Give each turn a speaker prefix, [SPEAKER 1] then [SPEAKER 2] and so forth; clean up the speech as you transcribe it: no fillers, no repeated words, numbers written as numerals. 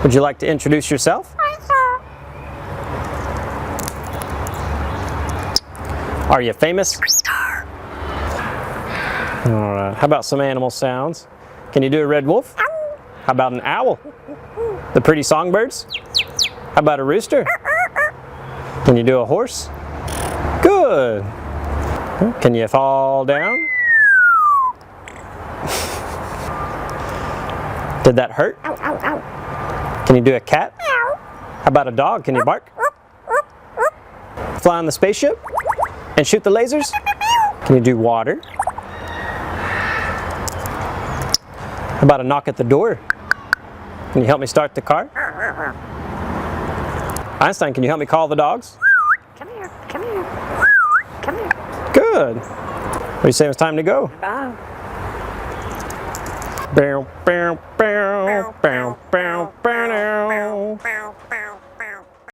[SPEAKER 1] Would you like to introduce yourself? Are you famous? All right. How about some animal sounds? Can you do a red wolf? How about an owl? The pretty songbirds? How about a rooster? Can you do a horse? Good. Can you fall down? Did that hurt? Can you do a cat? How about a dog? Can you bark? Fly on the spaceship? And shoot the lasers? Can you do water? How about a knock at the door? Can you help me start the car? Einstein, can you help me call the dogs?
[SPEAKER 2] Come here, come here, come here.
[SPEAKER 1] Good. What do you say it's time to go?
[SPEAKER 2] Bye.
[SPEAKER 1] Bow, bow, bow, bow, bow, bow, bow.